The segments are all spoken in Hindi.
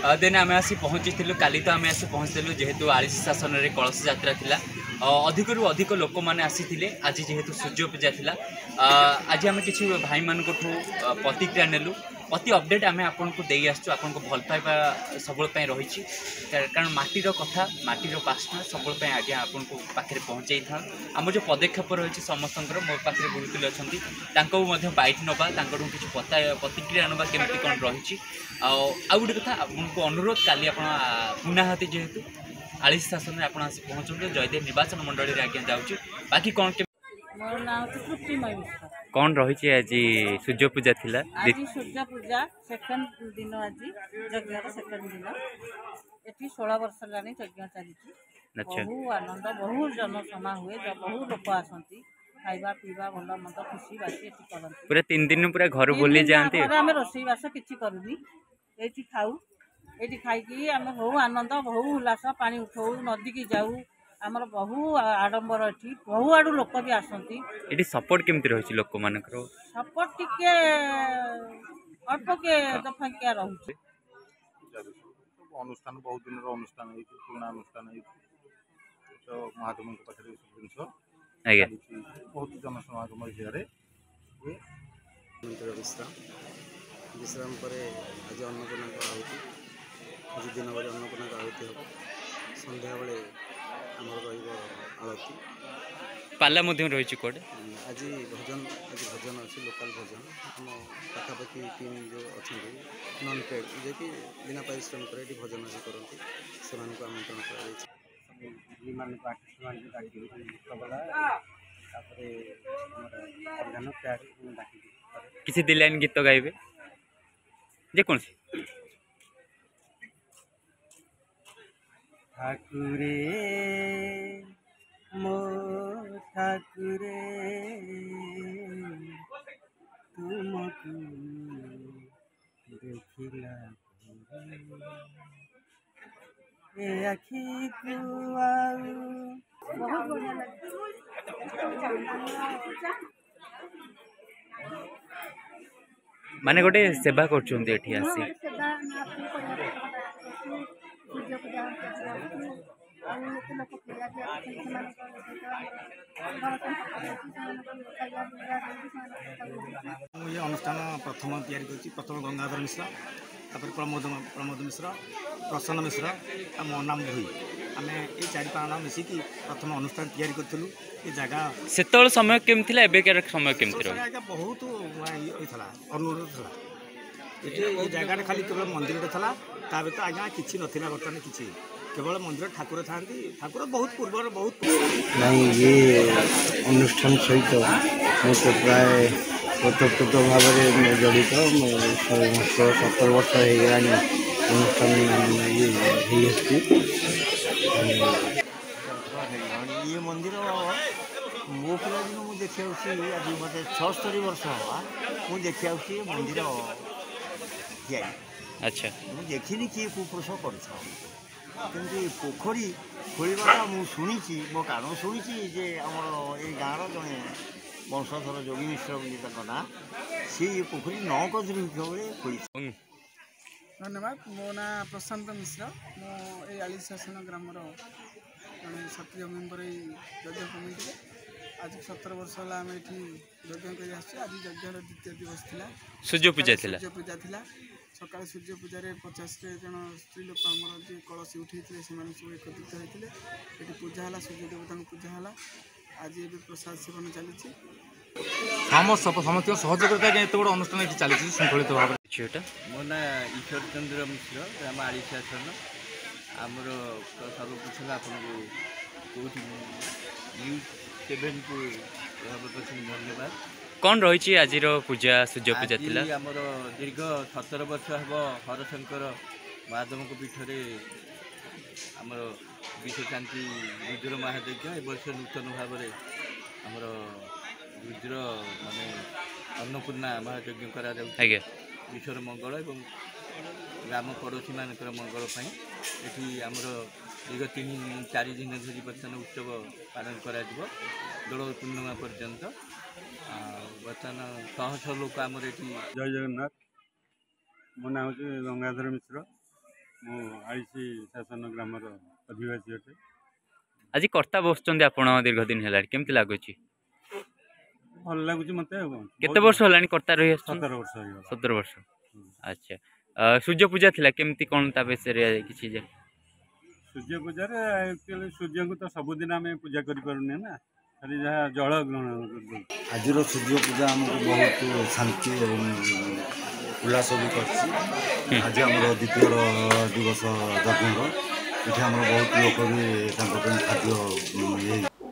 देन आम आसी पहुँची काली तो आम आसी पहुँचलु जेहेतु आलिसी शासन में कलश यात्रा थिला अधिक रु अधिक लोक मैंने आसी आज जेहेतु सूर्य पूजा थिला आज आम किसी भाई मान प्रतिक्रिया नेलु अति अपडेट आम आपन को दे आसु आपन को भल पाइबा सब रही कारण माटीर कथा माटीर बास्ना सब आज्ञा आपन को पाखे पहुँचे था आम जो पदक्षेप रही समस्त मो पाखे गुरुतुल अच्छा बाइट नवा किसी प्रतिक्रिया नवा केमती कौन रही आ गोटे कथा आपको अनुरोध काली आप पुनाहाती जेहेतु आलिसी शासन में आप पहुँचते जयदेव निर्वाचन मंडल आज्ञा जाऊँगी बाकी कौन कौन रही आज सूर्य पूजा थिला आज सूर्य पूजा सेकंड दिन आज यज्ञ सेकंड दिन एटी 16 वर्ष लानी यज्ञ चली बहु आनंद बहु जनसमा हुए बहु लोक आसती खाइबा पीवा भल मंद खुशी बासी करते पूरा 3 दिन पूरा घर बुली जाते आम रोसई बास किसी करूनी ये खाऊ ये खाई आम बहु आनंद बहु उल्लास पानी उठाऊ नदी की जाऊ आमर बहु आडंबर एठी बहु आडू लोक भी आसती एठी सपोर्ट केमती रही लोक मानकर सपोर्ट टिके अल्प के दफाकिया रही अनुष्ठान बहुत दिन अनुष्ठान पुराना अनुष्ठान तो महादेव पाखे जिन बहुत जनसमागम हिसाब विश्राम पर आज अन्नपूर्णा आहुति आज दिन बजे अन्नपूर्णा आहुति हम संध्या बेले आमर आलती पाला रही कोड आज भजन अच्छी लोकल भजन आम पाखापाखि टीम जो अच्छा नन पेड जे कि बिना पारिश्रमिक ये भजन अच्छी करती से आमंत्रण कर किसी दिलाइन गीत गाइबे जेको ठाकुरे मो ठाकुरे तुमको देखिला ए आखि को बहुत बढ़िया माने गोटे सेवा करछुंती एठी आसी ये अनुष्ठान प्रथम तैयारी कर प्रथम गंगाधर मिश्र तापर प्रमोद मिश्र प्रसन्न मिश्र आ मो नाम भुई आम ये 4-5 मिसिकी प्रथम अनुष्ठान तैयारी करूँ ये जगह सेतल समय केमती एबेकार समय केमती बहुत होता अनुरोध था ये जगह खाली केवल मंदिर था ता तो आज्ञा किसी नाला बर्तमान किसी केवल मंदिर ठाकुर था ठाकुर बहुत पूर्व बहुत नहीं ये अनुष्ठान सहित तो प्राय स्वतःस्फूर्त भाव में जड़ित 17 वर्ष होगा अनुष्ठान ये मंदिर मो पिला दिन मुझे देखा आज मत 76 वर्ष हवा देखा मंदिर अच्छा मुझे देखनी किए कुपुरुष कर पोखरी खोलवा मुझी मो कारण शुणी जे आम ये गाँव जड़े वंशधर जोगी मिश्र ना सी पोखरी 9 गजरी खोली। धन्यवाद मो ना प्रशांत मिश्र मो आलिसी शासन ग्रामर जड़े सक्रिय मेम्बर यज्ञ कमिटी आज 17 वर्ष है आम ये यज्ञ कर आज यज्ञ द्वितीय दिवस था सूर्य पूजा था सकाल सूर्य पूजा 50 जन स्त्री लोक आमर जी कलश उठे से सब एकत्रित होते ये पूजा है सूर्य देवता पूजा है आज ये प्रसाद सेवन चली समस्त सहयोग एत बड़ अनुष्ठान चली श्रृंखलित भाव मो ना ईश्वर चंद्र मिश्र ग्राम आलिसी आसन आमर सर्वप्रथम आपको कौटी न्यूज 7 को सर्वप्रथम धन्यवाद कौन रही आज पूजा सूर्य पूजा थिला आमर दीर्घ 17 वर्ष हम हरशंकर महादेव पीठ आमर विश्वशांति रुद्र महायज्ञ ए वर्ष नूतन भाव आमर रुद्र माने अन्नपूर्णा महायज्ञ करा विश्वर मंगल और ग्राम पड़ोशी मान मंगल ये आमर दीर्घ 3-4 दिन धरी बर्तमान उत्सव पालन कर दोल पूर्णिमा पर्यंत बर्तमान 100 लोक आमर ये जय जगन्नाथ मो ना हूँ गंगाधर मिश्र ମୁଁ ଆଳିସି ଶାସନ ଗ୍ରାମର ଅଧିବାସୀ ଅଟେ। ଆଜି କର୍ତ୍ତା ବସୁଛନ୍ତି ଆପଣ ଦୀର୍ଘ ଦିନ ହେଲାଣି, କେମିତି ଲାଗୁଛି? ଭଲ ଲାଗୁଛି ମୋତେ। କେତେ ବର୍ଷ ହେଲାଣି କର୍ତ୍ତା ରହି ଆସୁଛନ୍ତି? 17 ବର୍ଷ ହେଇଗଲା। 17 ବର୍ଷ। ଆଚ୍ଛା, ସୂର୍ଯ୍ୟ ପୂଜା ଥିଲା, କେମିତି କ'ଣ ତା ବିଷୟରେ କିଛି ଯେ? ସୂର୍ଯ୍ୟ ପୂଜାରେ ଆକ୍ଚୁଆଲି ସୂର୍ଯ୍ୟଙ୍କୁ ତ ସବୁଦିନ ଆମେ ପୂଜା କରିପାରୁନେ ନା, ଖାଲି ଯାହା ଜଳ ଗ୍ରହଣ କରିଦେଉ। ଆଜିର ସୂର୍ଯ୍ୟ ପୂଜା ଆମକୁ ବହୁତ ଶାନ୍ତି ଏବଂ ଉଲ୍ଲାସ ବି କରିଛି। ଆଜି ଆମର ଦ୍ୱିତୀୟ ଦିବସ ଯଜ୍ଞର, ଏଠି ଆମର ବହୁତ ଲୋକ ବି ତାଙ୍କ ପାଇଁ ଖାଦ୍ୟ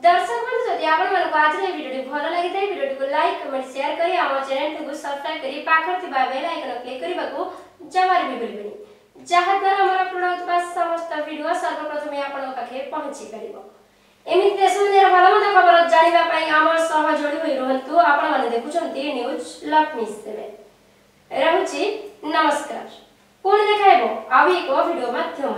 दर्शक जदि आपको आज भिडियो भल लगी भिडियो को लाइक कमेंट शेयर करी आम चैनल को सब्सक्राइब करी पाखर थिबा बेल आइकन क्लिक करने को जमार भी भूलबेनी, जहाँ द्वारा हमर अपलोड होता समस्त वीडियो सर्वप्रथम आपन पाखे पहुंची परिबो। एमिति देश दुनिया भल मत खबर जानिबा पई हमर सह जोड़ी होई रहंतु। आपन माने देखुचंती न्यूज लक्ष्मी देवे रहउची। नमस्कार, पुणी देखाइबो आउ एक वीडियो माध्यम।